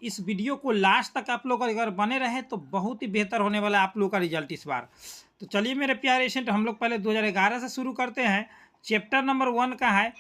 इस वीडियो को लास्ट तक आप लोग अगर बने रहे तो बहुत ही बेहतर होने वाला है आप लोग का रिजल्ट इस बार। तो चलिए मेरे प्यारे स्टूडेंट, हम लोग पहले 2011 से शुरू करते हैं। चैप्टर नंबर 1 का है।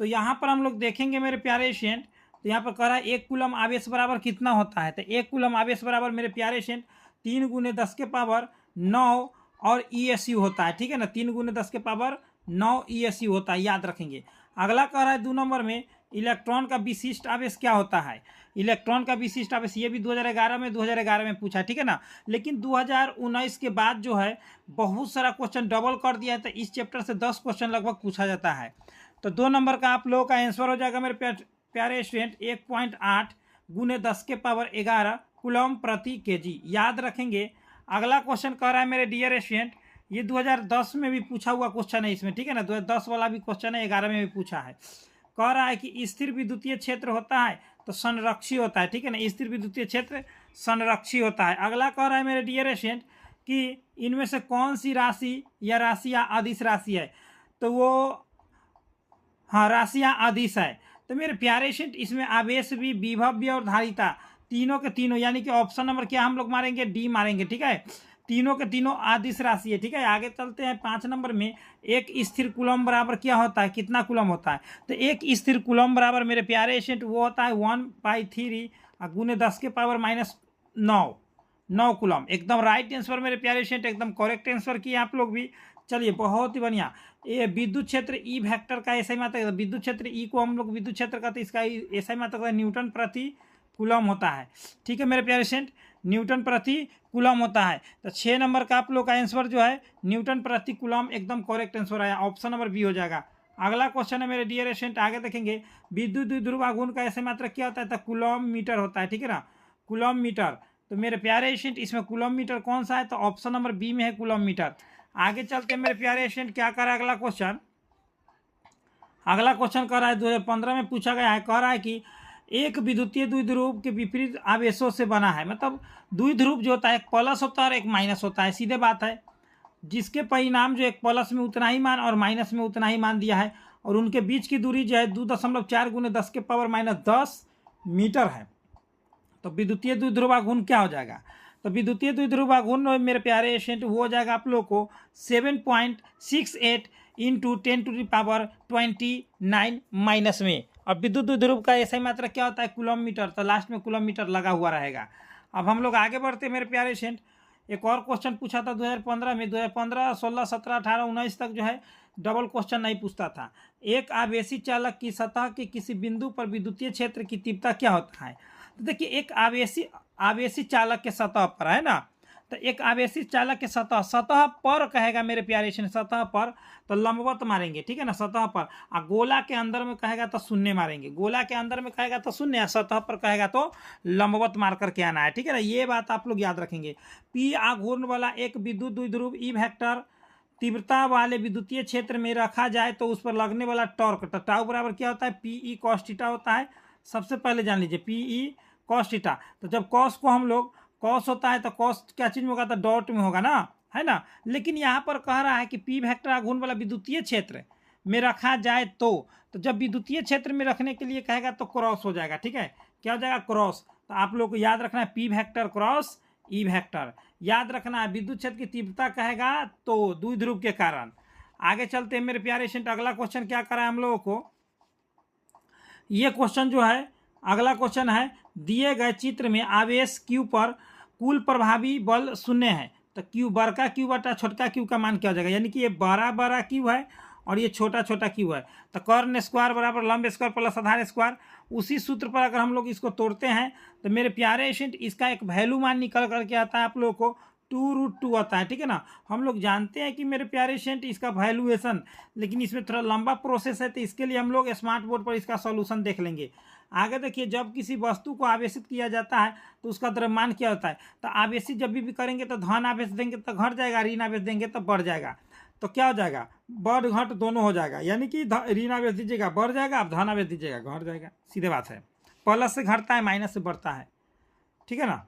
तो यहाँ पर हम लोग देखेंगे मेरे प्यारे स्टूडेंट, तो यहाँ पर कह रहा है 1 कूलम आवेश बराबर कितना होता है। तो 1 कूलम आवेश बराबर मेरे प्यारे स्टूडेंट 3 × 10 के पावर 9 और ESU होता है। ठीक है ना, 3 × 10 के पावर 9 ESU होता है, याद रखेंगे। अगला कह रहा है 2 नंबर में इलेक्ट्रॉन का विशिष्ट आवेश क्या होता है। इलेक्ट्रॉन का विशिष्ट आवेश ये भी 2011 में पूछा, ठीक है ना। लेकिन 2019 के बाद जो है बहुत सारा क्वेश्चन डबल कर दिया है, तो इस चैप्टर से 10 क्वेश्चन लगभग पूछा जाता है। तो 2 नंबर का आप लोगों का आंसर हो जाएगा मेरे प्यारे स्टूडेंट 1.8 × 10 के पावर 11 कूलम प्रति केजी, याद रखेंगे। अगला क्वेश्चन कह रहा है मेरे डियर स्टूडेंट, ये 2010 में भी पूछा हुआ क्वेश्चन है इसमें, ठीक है ना। 2010 वाला भी क्वेश्चन है, 11 में भी पूछा है। कह रहा है कि स्थिर विद्युतीय क्षेत्र होता है तो संरक्षी होता है, ठीक है ना। स्थिर विद्युतीय क्षेत्र संरक्षी होता है। अगला कह रहा है मेरे डियर स्टूडेंट कि इनमें से कौन सी राशि या अदिश राशि है। तो वो हाँ, राशियाँ अदिश है। तो मेरे प्यारे स्टूडेंट इसमें आवेश भी, विभव भी और धारिता तीनों के तीनों, यानी कि ऑप्शन नंबर क्या हम लोग मारेंगे, डी मारेंगे, ठीक है। तीनों के तीनों अदिश राशि है, ठीक है। आगे चलते हैं 5 नंबर में। एक स्थिर कूलम बराबर क्या होता है, कितना कूलम होता है। तो एक स्थिर कूलम बराबर मेरे प्यारे स्टूडेंट वो होता है 1/3 × 10 के पावर -9 कूलम। एकदम राइट आंसर मेरे प्यारे स्टूडेंट, एकदम करेक्ट आंसर किए आप लोग भी। चलिए बहुत ही बढ़िया। ये विद्युत क्षेत्र ई वेक्टर का ऐसा ही मात्रा, विद्युत क्षेत्र ई को हम लोग विद्युत क्षेत्र कहते हैं, इसका ऐसा ही मात्रा न्यूटन प्रति कूलम होता है, ठीक है मेरे प्यारे स्टूडेंट, न्यूटन प्रति कूलम होता है। तो 6 नंबर का आप लोग का आंसर जो है न्यूटन प्रति कूलम, एकदम करेक्ट आंसर आया, ऑप्शन नंबर बी हो जाएगा। अगला क्वेश्चन है मेरे डियर स्टूडेंट, आगे देखेंगे। विद्युत द्विध्रुव आघूर्ण का ऐसे मात्रा क्या होता है, तो कूलम मीटर होता है, ठीक है ना, कूलम मीटर। तो मेरे प्यारे स्टूडेंट इसमें कूलम मीटर कौन सा है, तो ऑप्शन नंबर बी में है कूलम मीटर। आगे चलते हैं मेरे प्यारे स्टूडेंट, क्या कर रहा है अगला क्वेश्चन। अगला क्वेश्चन कह रहा है 2015 में पूछा गया है। कह रहा है कि एक विद्युतीय द्विध्रुव के विपरीत आवेशों से बना है। मतलब द्विध्रुव जो होता है एक प्लस होता है और एक माइनस होता है, सीधे बात है। जिसके परिणाम जो एक प्लस में उतना ही मान और माइनस में उतना ही मान दिया है, और उनके बीच की दूरी जो है 2.4 × 10 के पावर -10 मीटर है। तो विद्युतीय द्विध्रुवाघूर्ण क्या हो जाएगा, तो विद्युतीय द्विध्रुवाघूर्ण मेरे प्यारे स्टूडेंट वो हो जाएगा आप लोग को 7.68 × 10⁻29 माइनस में। और विद्युत द्विध्रुव का ऐसा ही मात्रा क्या होता है, कूलम मीटर। तो लास्ट में कूलम मीटर लगा हुआ रहेगा। अब हम लोग आगे बढ़ते हैं मेरे प्यारे स्टूडेंट। एक और क्वेश्चन पूछा था 2015 में, 2015, 16, 17, 18, 19 तक जो है डबल क्वेश्चन नहीं पूछता था। एक आवेशी चालक की सतह के किसी बिंदु पर विद्युतीय क्षेत्र की तीव्रता क्या होता है। तो देखिए एक आवेशी चालक के सतह पर है ना, तो एक आवेशी चालक के सतह पर कहेगा मेरे प्यारे स्टूडेंट, सतह पर तो लंबवत मारेंगे, ठीक है ना, सतह पर। और गोला के अंदर में कहेगा तो शून्य मारेंगे, गोला के अंदर में कहेगा तो शून्य, सतह पर कहेगा तो लंबवत मार करके आना है, ठीक है ना। ये बात आप लोग याद रखेंगे। पी आघूर्ण वाला एक विद्युत द्विध्रुव ई वेक्टर तीव्रता वाले विद्युतीय क्षेत्र में रखा जाए तो उस पर लगने वाला टॉर्क, तो टाउ बराबर क्या होता है, PE cos थीटा होता है। सबसे पहले जान लीजिए PE cos थीटा। तो जब कॉस को हम लोग, कॉस होता है तो कॉस क्या चीज में होगा, तो डॉट में होगा ना, है ना। लेकिन यहाँ पर कह रहा है कि पी वेक्टर आघूर्ण वाला विद्युतीय क्षेत्र में रखा जाए तो जब विद्युतीय क्षेत्र में रखने के लिए कहेगा तो क्रॉस हो जाएगा, ठीक है, क्या हो जाएगा, क्रॉस। तो आप लोग को याद रखना है P vector cross E vector, याद रखना है। विद्युत क्षेत्र की तीव्रता कहेगा तो द्विध्रुव के कारण। आगे चलते हैं मेरे प्यारे स्टूडेंट, अगला क्वेश्चन क्या करा है हम लोगों को। ये क्वेश्चन जो है अगला क्वेश्चन है, दिए गए चित्र में आवेश Q पर कुल प्रभावी बल 0 है। तो Q बड़का Q बटा छोटका Q का मान क्या हो जाएगा, यानी कि ये बड़ा Q है और ये छोटा Q है। तो कर्ण स्क्वायर बराबर लंब स्क्वायर प्लस आधार स्क्वायर। उसी सूत्र पर अगर हम लोग इसको तोड़ते हैं तो मेरे प्यारे स्टूडेंट इसका एक वैल्यू मान निकल करके आता है आप लोगों को 2√2 आता है, ठीक है ना। हम लोग जानते हैं कि मेरे प्यारे स्टूडेंट इसका वैल्यूएशन, लेकिन इसमें थोड़ा लंबा प्रोसेस है, तो इसके लिए हम लोग स्मार्ट बोर्ड पर इसका सॉल्यूशन देख लेंगे। आगे देखिए, जब किसी वस्तु को आवेशित किया जाता है तो उसका द्रव्यमान क्या होता है। तो आवेशित जब भी करेंगे तो धन आवेश देंगे तो घट जाएगा, ऋण आवेश देंगे तो बढ़ जाएगा। तो क्या हो जाएगा, बढ़ घट दोनों हो जाएगा, यानी कि ऋण आवेश दीजिएगा बढ़ जाएगा, आप धन आवेश दीजिएगा घट जाएगा, सीधे बात है। प्लस से घटता है, माइनस से बढ़ता है, ठीक है ना।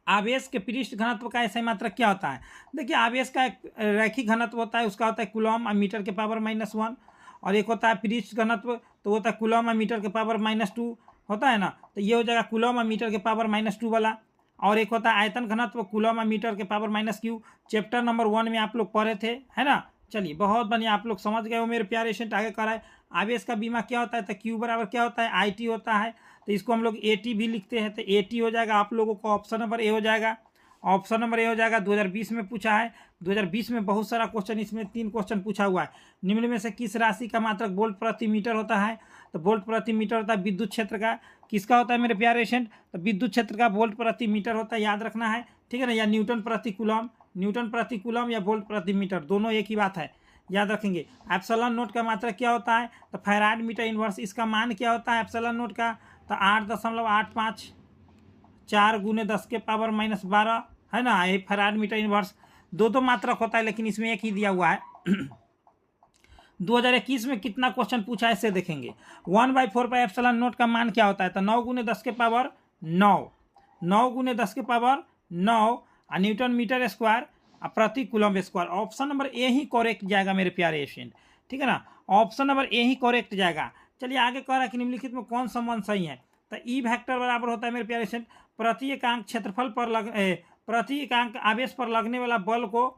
आवेश के पृष्ठ घनत्व का ऐसा मात्रक क्या होता है। देखिए आवेश का एक रैखिक घनत्व होता है, उसका होता है कूलम मीटर के पावर -1, और एक होता है पृष्ठ घनत्व तो होता है कूलम मीटर के पावर -2। होता है ना, तो ये हो जाएगा कूलम मीटर के पावर -2 वाला। और एक होता है आयतन घनत्व कूलम मीटर के पावर -q, चैप्टर नंबर 1 में आप लोग पढ़े थे, है ना। चलिए बहुत बढ़िया, आप लोग समझ गए हो मेरे प्यारे स्टूडेंट। आगे कर रहा है आवेश का बीमा क्या होता है, तो q बराबर क्या होता है, IT होता है, तो इसको हम लोग AT भी लिखते हैं, तो AT हो जाएगा आप लोगों को ऑप्शन नंबर ए हो जाएगा। ऑप्शन नंबर ए हो जाएगा। 2020 में पूछा है, 2020 में बहुत सारा क्वेश्चन, इसमें 3 क्वेश्चन पूछा हुआ है। निम्न में से किस राशि का मात्रक वोल्ट प्रति मीटर होता है, तो वोल्ट प्रति मीटर होता है विद्युत क्षेत्र का। किसका होता है मेरे प्यारे स्टूडेंट, तो विद्युत क्षेत्र का वोल्ट प्रति मीटर होता है, याद रखना है, ठीक है ना। या न्यूटन प्रति कूलम, न्यूटन प्रति कूलम या वोल्ट प्रति मीटर, दोनों एक ही बात है, याद रखेंगे। एप्सिलॉन नोट का मात्रक क्या होता है, तो फैराड मीटर इनवर्स। इसका मान क्या होता है एप्सिलॉन नोट का, तो 8.854 × 10⁻12 है ना, ये फैराड मीटर इनवर्स। दो मात्रक होता है लेकिन इसमें एक ही दिया हुआ है। 2021 में कितना क्वेश्चन पूछा है इसे देखेंगे। 1/4 एप्सिलॉन नोट का मान क्या होता है, तो 9 × 10⁻9, 9 × 10⁻9 न्यूटन मीटर स्क्वायर प्रति coulomb square. Option number A he correct जाएगा मेरे प्यारे स्टूडेंट, ठीक है ना, option number A he correct जाएगा। चलिए आगे कह रहा है कि निम्नलिखित में कौन संबंध सही है, तो ई वेक्टर बराबर होता है मेरे प्यारे स्टूडेंट प्रति एकांक क्षेत्रफल पर प्रति एकांक आवेश पर लगने वाला बल को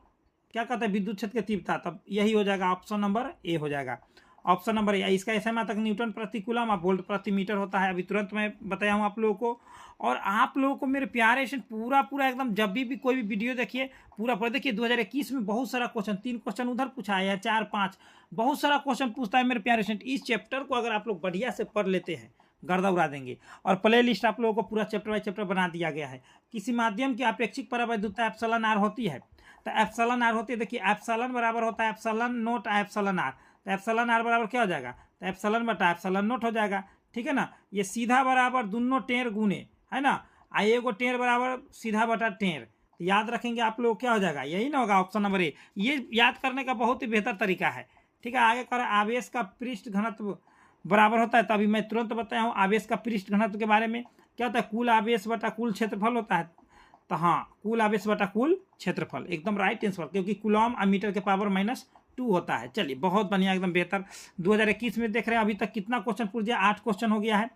क्या कहते हैं, विद्युत क्षेत्र की तीव्रता। तब यही हो जाएगा ऑप्शन नंबर ए हो जाएगा, ऑप्शन नंबर ए। इसका ऐसा मात्रक न्यूटन प्रति कूलम और वोल्ट प्रति मीटर होता है, अभी तुरंत मैं बताया हूँ आप लोगों को। और आप लोगों को मेरे प्यारे से पूरा एकदम जब भी कोई भी वीडियो देखिए पूरा देखिए। 2021 में बहुत सारा क्वेश्चन, 3 क्वेश्चन उधर पूछा है, 4-5 बहुत सारा क्वेश्चन पूछता है मेरे प्यारे से। इस चैप्टर को अगर आप लोग बढ़िया से पढ़ लेते हैं गर्दा उड़ा देंगे। और प्ले लिस्ट आप लोगों को पूरा चैप्टर बाय चैप्टर बना दिया गया है। किसी माध्यम की अपेक्षिक परावैद्युतता एप्सिलॉन आर होती है, तो एप्सिलॉन आर होती है, देखिए एप्सिलॉन बराबर होता है एप्सिलॉन नोट एप्सिलॉन आर, तो एप्सिलॉन आर बराबर क्या हो जाएगा, तो एप्सिलॉन बटा एप्सिलॉन नोट हो जाएगा, ठीक है ना। ये सीधा बराबर दोनों टेर गुने, है ना, एगो टेर बराबर सीधा बटा टेर, याद रखेंगे आप लोग क्या हो जाएगा, यही ना होगा ऑप्शन नंबर ए। ये याद करने का बहुत ही बेहतर तरीका है, ठीक है। आगे कर आवेश का पृष्ठ घनत्व बराबर होता है, तो अभी मैं तुरंत बताया हूँ आवेश का पृष्ठ घनत्व के बारे में। क्या होता है, कुल आवेश बटा कुल क्षेत्रफल होता है, तो हाँ कुल आवेश बटा कुल क्षेत्रफल, एकदम राइट आंसर, क्योंकि कूलम मीटर के पावर -2 होता है। चलिए बहुत बढ़िया, एकदम बेहतर। 2021 में देख रहे हैं अभी तक कितना क्वेश्चन पूछ दिया, 8 क्वेश्चन हो गया है।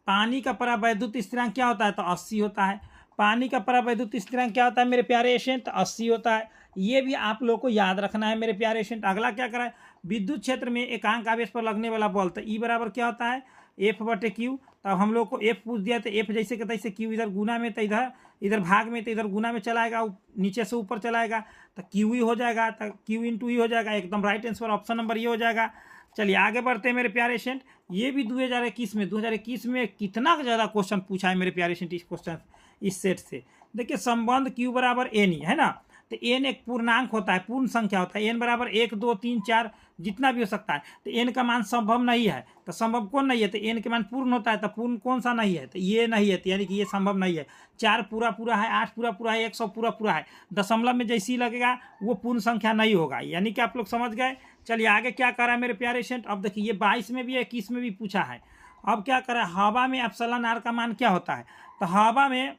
पानी का परावैद्युत स्थिरांक क्या होता है, तो 80 होता है। पानी का परावैद्युत स्थिरांक क्या होता है मेरे प्यारे स्टूडेंट, तो 80 होता है। ये भी आप लोग को याद रखना है मेरे प्यारे स्टूडेंट। अगला क्या करा है, विद्युत क्षेत्र में एकांक आवेश पर लगने वाला बल, तो ई बराबर क्या होता है, F/Q। तब हम लोग को F पूछ दिया, तो F जैसे कि तैसे, Q इधर गुना में तो इधर भाग में, तो इधर गुना में चलाएगा, नीचे से ऊपर चलाएगा, तो Q ही हो जाएगा, तो Q × E हो जाएगा, एकदम राइट आंसर, ऑप्शन नंबर ये हो जाएगा। चलिए आगे बढ़ते हैं मेरे प्यारे स्टूडेंट। ये भी 2021 में कितना ज़्यादा क्वेश्चन पूछा है मेरे प्यारे स्टूडेंट इस क्वेश्चन इस सेट से। देखिए संबंध Q बराबर N है ना, तो n एक पूर्णांक होता है, पूर्ण संख्या होता है। n बराबर 1, 2, 3, 4 जितना भी हो सकता है, तो n का मान संभव नहीं है, तो संभव कौन नहीं है, तो n के मान पूर्ण होता है, तो पूर्ण कौन सा नहीं है, तो ये नहीं है, तो यानी कि ये संभव नहीं है। 4 पूरा है, 8 पूरा है, 100 पूरा है, दशमलव में जैसी लगेगा वो पूर्ण संख्या नहीं होगा, यानी कि आप लोग समझ गए। चलिए आगे क्या कर रहा है मेरे प्यारे स्टूडेंट, अब देखिए ये 22 में भी 21 में भी पूछा है। अब क्या कर रहा है, हवा में एप्सिलॉन आर का मान क्या होता है, तो हवा में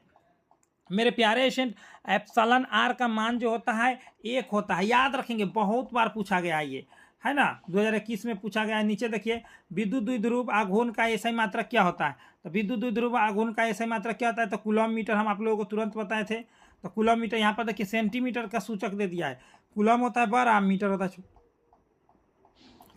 मेरे प्यारे स्टूडेंट एप्सिलॉन आर का मान जो होता है 1 होता है, याद रखेंगे, बहुत बार पूछा गया ये, है ना, 2021 में पूछा गया है। नीचे देखिए विद्युत द्विध्रुव आघूर्ण का एसआई मात्रक क्या होता है, तो विद्युत द्विध्रुव आघूर्ण का एसआई मात्रक क्या होता है, तो कूलम मीटर, हम आप लोगों को तुरंत बताए थे। तो कूलम मीटर, यहाँ पर देखिए सेंटीमीटर का सूचक दे दिया है, कूलम होता है बड़ा, मीटर होता है।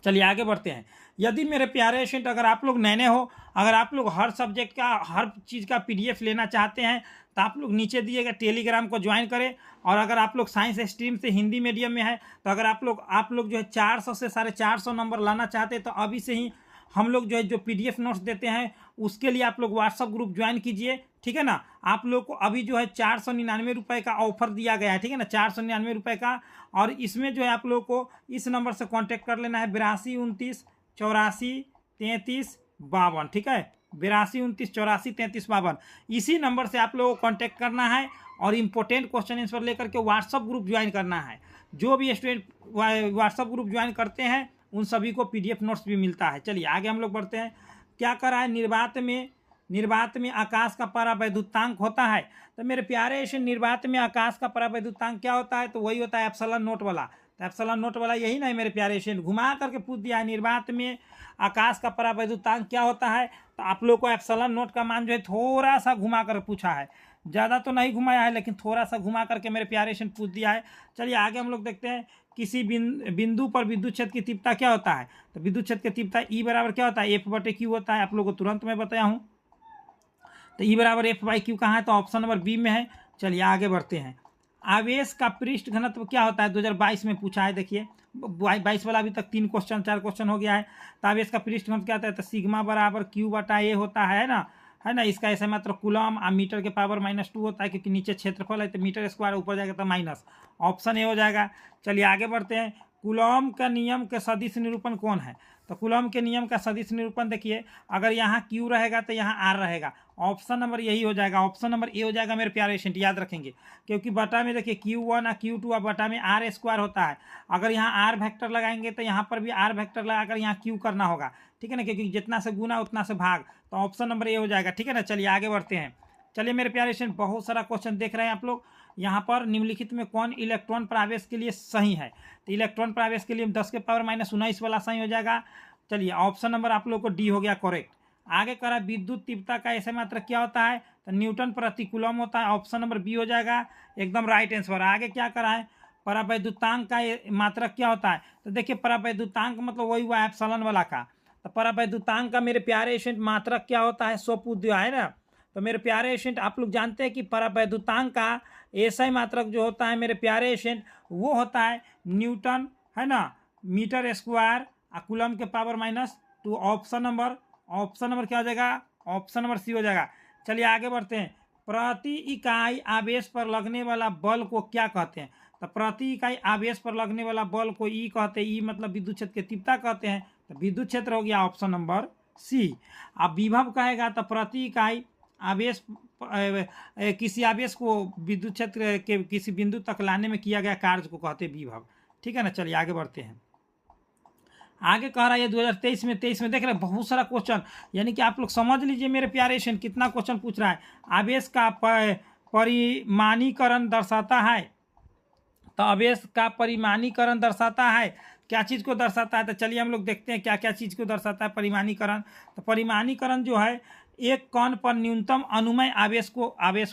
चलिए आगे बढ़ते हैं। यदि मेरे प्यारे स्टूडेंट अगर आप लोग नए हो, अगर आप लोग हर सब्जेक्ट का हर चीज़ का PDF लेना चाहते हैं, तो आप लोग नीचे दिएगा टेलीग्राम को ज्वाइन करें। और अगर आप लोग साइंस स्ट्रीम से हिंदी मीडियम में है, तो अगर आप लोग जो है 400 से 450 नंबर लाना चाहते हैं, तो अभी से ही हम लोग जो है जो PDF नोट्स देते हैं उसके लिए आप लोग व्हाट्सअप ग्रुप ज्वाइन कीजिए, ठीक है ना। आप लोग को अभी जो है 499 रुपये का ऑफर दिया गया है, ठीक है ना, 499 रुपये का। और इसमें जो है आप लोग को इस नंबर से कांटेक्ट कर लेना है, 82 29 84 33 52, ठीक है, 82 29 84 33 52। इसी नंबर से आप लोगों को कांटेक्ट करना है और इम्पोर्टेंट क्वेश्चन आंसर लेकर के व्हाट्सअप ग्रुप ज्वाइन करना है। जो भी स्टूडेंट व्हाट्सअप ग्रुप ज्वाइन करते हैं उन सभी को PDF नोट्स भी मिलता है। चलिए आगे हम लोग बढ़ते हैं। क्या करा है, निर्वात में आकाश का परावैद्युतांक होता है, तो मेरे प्यारे ऐसे निर्वात में आकाश का परावैद्युतांक क्या होता है, तो वही होता है एप्सिलॉन नोट वाला। तो एप्सिलॉन नोट वाला यही ना है मेरे प्यारे स्टूडेंट। घुमा करके पूछ दिया है निर्वात में आकाश का परावैद्युतांक क्या होता है, तो आप लोग को एप्सिलॉन नोट का मान जो है थोड़ा सा घुमा कर पूछा है, ज़्यादा तो नहीं घुमाया है लेकिन थोड़ा सा घुमा करके मेरे प्यारे स्टूडेंट पूछ दिया है। चलिए आगे हम लोग देखते हैं, किसी बिंदु पर विद्युत क्षेत्र की तीव्रता क्या होता है, तो विद्युत क्षेत्र की तीव्रता ई बराबर क्या होता है, F/Q होता है। आप लोग को तुरंत मैं बताया हूँ। तो ई बराबर F/Q कहाँ है, तो ऑप्शन नंबर बी में है। चलिए आगे बढ़ते हैं। आवेश का पृष्ठ घनत्व क्या होता है, 2022 में पूछा है। देखिए 22 वाला अभी तक 3 क्वेश्चन 4 क्वेश्चन हो गया है। तो आवेश का पृष्ठ घनत्व क्या होता है, तो सिग्मा बराबर Q/A होता है ना। इसका ऐसे मात्र कूलम आ मीटर के पावर -2 होता है, क्योंकि नीचे क्षेत्रफल है तो मीटर स्क्वायर, ऊपर जाएगा तो माइनस, ऑप्शन ए हो जाएगा। चलिए आगे बढ़ते हैं। कूलम का नियम के सदिश निरूपण कौन है, तो कूलम के नियम का सदिश निरूपण देखिए, अगर यहाँ Q रहेगा तो यहाँ R रहेगा, ऑप्शन नंबर यही हो जाएगा, ऑप्शन नंबर ए हो जाएगा मेरे प्यारे स्टूडेंट, याद रखेंगे। क्योंकि बटा में देखिए Q1 और Q2 और बटा में R² होता है। अगर यहाँ R वेक्टर लगाएंगे तो यहाँ पर भी R वेक्टर लगाकर यहाँ Q करना होगा, ठीक है ना, क्योंकि जितना से गुना उतना से भाग, तो ऑप्शन नंबर ए हो जाएगा, ठीक है ना। चलिए आगे बढ़ते हैं। चलिए मेरे प्यारे स्टूडेंट, बहुत सारा क्वेश्चन देख रहे हैं आप लोग। यहाँ पर निम्नलिखित में कौन इलेक्ट्रॉन प्रवेश के लिए सही है, तो इलेक्ट्रॉन प्रवेश के लिए 10 के पावर -19 वाला सही हो जाएगा। चलिए ऑप्शन नंबर आप लोग को डी हो गया करेक्ट। आगे करा विद्युत तीव्रता का ऐसे मात्रक क्या होता है, तो न्यूटन प्रति कूलम होता है, ऑप्शन नंबर बी हो जाएगा, एकदम राइट आंसर। आगे क्या करा है, परावैद्युतांक का मात्रक क्या होता है, तो देखिए परावैद्युतांक मतलब वही हुआ एप्सिलॉन वाला का। तो परावैद्युतांक का मेरे प्यारे स्टूडेंट मात्रक क्या होता है, 100 पूछ दिया है ना। तो मेरे प्यारे स्टूडेंट आप लोग जानते हैं कि परावैद्युतांक का ऐसा मात्रक जो होता है मेरे प्यारे स्टूडेंट, वो होता है न्यूटन, है ना, मीटर स्क्वायर कूलम के पावर -2। ऑप्शन नंबर क्या हो जाएगा, ऑप्शन नंबर सी हो जाएगा। चलिए आगे बढ़ते हैं। प्रति इकाई आवेश पर लगने वाला बल को क्या कहते हैं, तो प्रति इकाई आवेश पर लगने वाला बल को ई कहते हैं। ई मतलब विद्युत क्षेत्र की तीव्रता कहते हैं, तो विद्युत क्षेत्र हो गया ऑप्शन नंबर सी। अब विभव कहेगा तो प्रति इकाई आवेश किसी आवेश को विद्युत क्षेत्र के किसी बिंदु तक लाने में किया गया कार्य को कहते हैं विभव, ठीक है ना। चलिए आगे बढ़ते हैं। आगे कह रहा है 2023 में 23 में देख रहे हैं बहुत सारा क्वेश्चन, यानी कि आप लोग समझ लीजिए मेरे प्यारे स्टूडेंट कितना क्वेश्चन पूछ रहा है। आवेश का परिमाणीकरण दर्शाता है, तो आवेश का परिमाणीकरण दर्शाता है क्या चीज़ को दर्शाता है, तो चलिए हम लोग देखते हैं क्या क्या चीज़ को दर्शाता है परिमाणीकरण। तो परिमाणीकरण जो है, एक कण पर न्यूनतम अनुमेय आवेश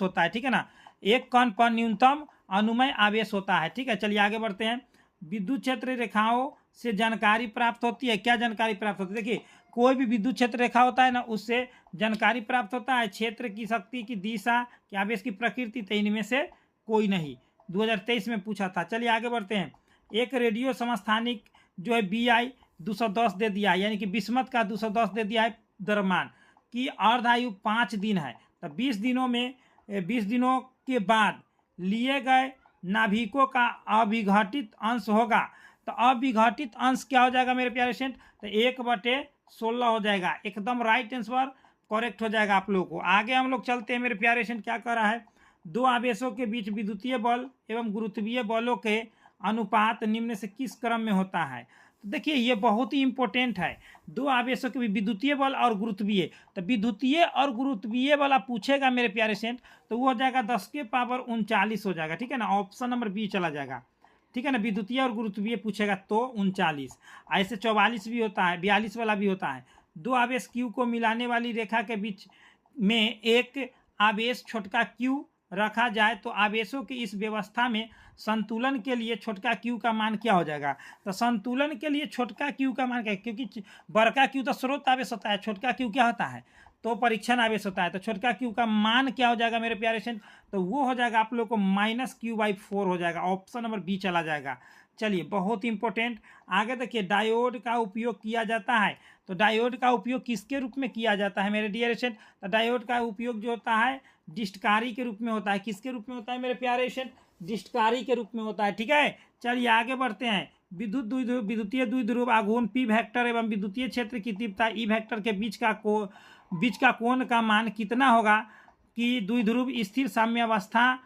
होता है, ठीक है ना। एक कण पर न्यूनतम अनुमेय आवेश होता है, ठीक है। चलिए आगे बढ़ते हैं। विद्युत क्षेत्र रेखाओं से जानकारी प्राप्त होती है, क्या जानकारी प्राप्त होती है, देखिए कोई भी विद्युत क्षेत्र रेखा होता है ना, उससे जानकारी प्राप्त होता है, क्षेत्र की शक्ति की दिशा की आवेश की प्रकृति, तो इनमें से कोई नहीं, 2023 में पूछा था। चलिए आगे बढ़ते हैं। एक रेडियो समस्थानिक जो है BI 210 दे दिया है, यानी कि बिस्मथ का 210 दे दिया है द्रव्यमान की अर्धायु 5 दिन है, तो 20 दिनों के बाद लिए गए नाभिकों का अविघटित अंश होगा, तो अविघटित अंश क्या हो जाएगा मेरे प्यारे स्टूडेंट, तो 1/16 हो जाएगा, एकदम राइट आंसर करेक्ट हो जाएगा आप लोगों को। आगे हम लोग चलते हैं मेरे प्यारे स्टूडेंट। क्या कर रहा है, दो आवेशों के बीच विद्युतीय बल एवं गुरुत्वीय बलों के अनुपात निम्न से किस क्रम में होता है, तो देखिए ये बहुत ही इंपॉर्टेंट है। दो आवेशों के विद्युतीय बल और गुरुत्वीय, तो विद्युतीय और गुरुत्वीय वाला पूछेगा मेरे प्यारे स्टूडेंट, तो वो हो जाएगा 10 के पावर 39 हो जाएगा, ठीक है ना, ऑप्शन नंबर बी चला जाएगा, ठीक है ना। विद्युतीय और गुरुत्वीय पूछेगा तो 39, ऐसे 44 भी होता है, 42 वाला भी होता है। दो आवेश Q को मिलाने वाली रेखा के बीच में एक आवेश छोटका Q रखा जाए, तो आवेशों की इस व्यवस्था में संतुलन के लिए छोटका Q का मान क्या हो जाएगा, तो संतुलन के लिए छोटका Q का मान क्या है, क्योंकि बड़का Q तो स्रोत आवेश होता है, छोटका Q क्या होता है, तो परीक्षण आवेश होता है, तो छोटका Q का मान क्या हो जाएगा मेरे प्यारे स्टूडेंट, तो वो हो जाएगा आप लोग को -Q/4 हो जाएगा, ऑप्शन नंबर बी चला जाएगा। चलिए बहुत इंपॉर्टेंट। आगे देखिए, डायोड का उपयोग किया जाता है, तो डायोड का उपयोग किसके रूप में किया जाता है मेरे डियर स्टूडेंट, तो डायोड का उपयोग जो होता है डिस्टकारी के रूप में होता है। किसके रूप में होता है मेरे प्यारे स्टूडेंट, डिस्टकारी के रूप में होता है, ठीक है। चलिए आगे बढ़ते हैं। विद्युतीय द्विध्रुव आघूर्ण P वेक्टर एवं विद्युतीय क्षेत्र की तीव्रता E वेक्टर के बीच का कोण का मान कितना होगा कि द्विध्रुव स्थिर साम्यावस्था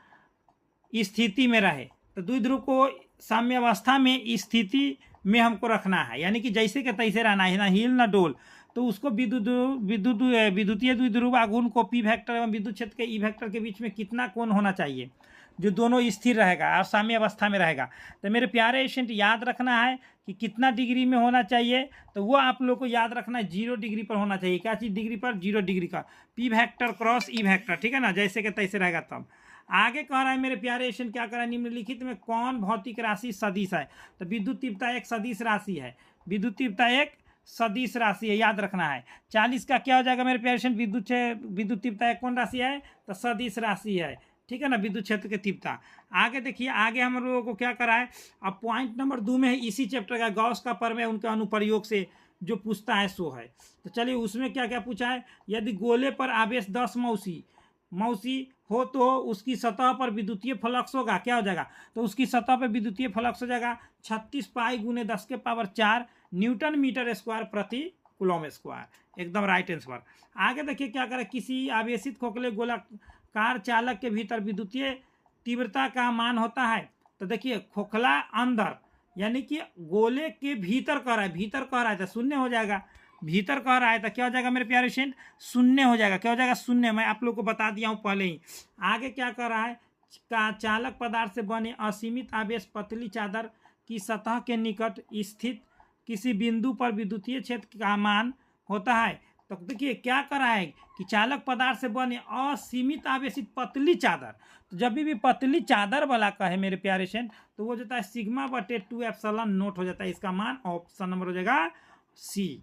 स्थिति में रहे, तो द्विध्रुव को साम्यावस्था में स्थिति में हमको रखना है, यानी कि जैसे के तैसे रहना है ना, हिल ना डोल। तो उसको विद्युतीय द्विध्रुव आघूर्ण को पी वेक्टर एवं विद्युत क्षेत्र के ई वेक्टर के बीच में कितना कोण होना चाहिए जो दोनों स्थिर रहेगा और साम्य अवस्था में रहेगा। तो मेरे प्यारे स्टूडेंट याद रखना है कि कितना डिग्री में होना चाहिए, तो वो आप लोग को याद रखना है 0 डिग्री पर होना चाहिए। क्या चीज़ डिग्री पर? 0 डिग्री का P vector cross E vector, ठीक है ना, जैसे कि तैसे रहेगा। तब आगे कह रहा है मेरे प्यारे स्टूडेंट क्या कह रहा है, निम्नलिखित में कौन भौतिक राशि सदिश है? तो विद्युत तीव्रता एक सदिश राशि है, विद्युत तीव्रता एक सदिश राशि है, याद रखना है। 40 का क्या हो जाएगा मेरे प्यारे स्टूडेंट? विद्युत तीव्रता एक कौन राशि है? तो सदिश राशि है, ठीक है ना, विद्युत क्षेत्र की तीव्रता। आगे देखिए, आगे हम लोगों को क्या करा है, अब पॉइंट नंबर 2 में है इसी चैप्टर का गॉस का प्रमेय उनके अनुप्रयोग से जो पूछता है सो है। तो चलिए उसमें क्या क्या पूछा है, यदि गोले पर आवेश 10 मौसी हो तो उसकी सतह पर विद्युतीय फ्लक्स होगा, क्या हो जाएगा? तो उसकी सतह पर विद्युतीय फ्लक्स हो जाएगा 36 पाई गुने 10⁴ न्यूटन मीटर स्क्वायर प्रति कूलम स्क्वायर, एकदम राइट आंसर। आगे देखिए क्या करें, किसी आवेशित खोखले गोलाकार चालक के भीतर विद्युतीय तीव्रता का मान होता है। तो देखिए खोखला अंदर यानी कि गोले के भीतर कह रहा है, भीतर कह रहा है तो शून्य हो जाएगा, भीतर कह रहा है तो क्या हो जाएगा मेरे प्यारे स्टूडेंट? शून्य हो जाएगा। क्या हो जाएगा? शून्य। मैं आप लोग को बता दिया हूँ पहले ही। आगे क्या कर रहा है, का चालक पदार्थ से बने असीमित आवेश पतली चादर की सतह के निकट स्थित किसी बिंदु पर विद्युतीय क्षेत्र का मान होता है। तो देखिए क्या कर रहा है कि चालक पदार्थ से बने असीमित आवेशित पतली चादर, तो जब भी पतली चादर वाला कहे मेरे प्यारे स्टूडेंट तो वो जाता है σ/2 एप्सिलॉन नोट हो जाता है। इसका मान ऑप्शन नंबर हो जाएगा सी।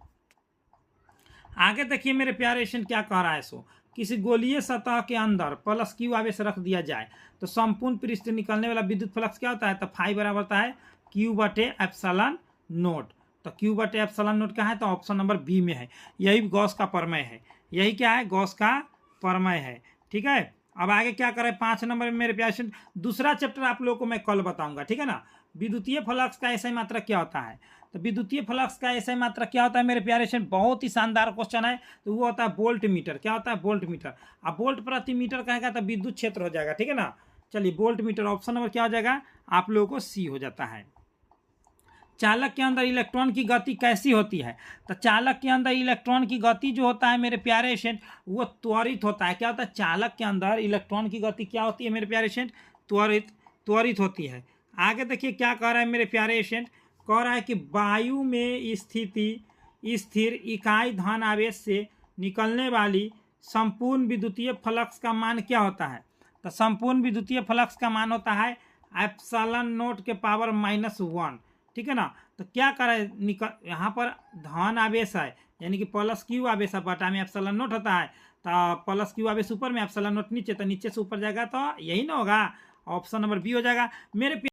आगे देखिए मेरे प्यारे स्टूडेंट क्या कह रहा है, सो किसी गोलीय सतह के अंदर प्लस क्यू आवेश रख दिया जाए तो संपूर्ण पृष्ठ निकलने वाला विद्युत फ्लक्स क्या होता है? तो फाई बराबर होता है Q/एप्सिलॉन नोट। तो Q/एप्सिलॉन नोट क्या है? तो ऑप्शन नंबर बी में है। यही गॉस का प्रमेय है, यही क्या है? गॉस का प्रमेय है, ठीक है। अब आगे क्या करें 5 नंबर में मेरे प्यारे दूसरा चैप्टर आप लोगों को मैं कल बताऊंगा, ठीक है ना। विद्युतीय फ्लक्स का ऐसा मात्रक क्या होता है? तो विद्युतीय फ्लक्स का ऐसा मात्रक क्या होता है मेरे प्यारे स्टूडेंट? बहुत ही शानदार क्वेश्चन है। तो वो होता है वोल्ट मीटर। क्या होता है? Volt meter. अब वोल्ट प्रति मीटर कहेगा तो विद्युत क्षेत्र हो जाएगा, ठीक है ना। चलिए वोल्ट मीटर ऑप्शन नंबर क्या हो जाएगा आप लोगों को? सी हो जाता है। चालक के अंदर इलेक्ट्रॉन की गति कैसी होती है? तो चालक के अंदर इलेक्ट्रॉन की गति जो होता है मेरे प्यारे स्टूडेंट वो त्वरित होता है। क्या होता है? चालक के अंदर इलेक्ट्रॉन की गति क्या होती है मेरे प्यारे स्टूडेंट? त्वरित होती है। आगे देखिए क्या कह रहा है मेरे प्यारे स्टूडेंट, कह रहा है कि वायु में स्थिर इकाई धन आवेश से निकलने वाली संपूर्ण विद्युतीय फ्लक्स का मान क्या होता है? तो संपूर्ण विद्युतीय फ्लक्स का मान होता है एप्सिलॉन नोट के पावर -1, ठीक है ना। तो क्या करे, यहाँ पर धन आवेश है यानी कि प्लस क्यू आवेश है, बटा में एप्सिलॉन नोट होता है। तो प्लस क्यू आवेश ऊपर में एप्सिलॉन नोट नीचे, तो नीचे से ऊपर जाएगा तो यही ना होगा, ऑप्शन नंबर बी हो जाएगा मेरे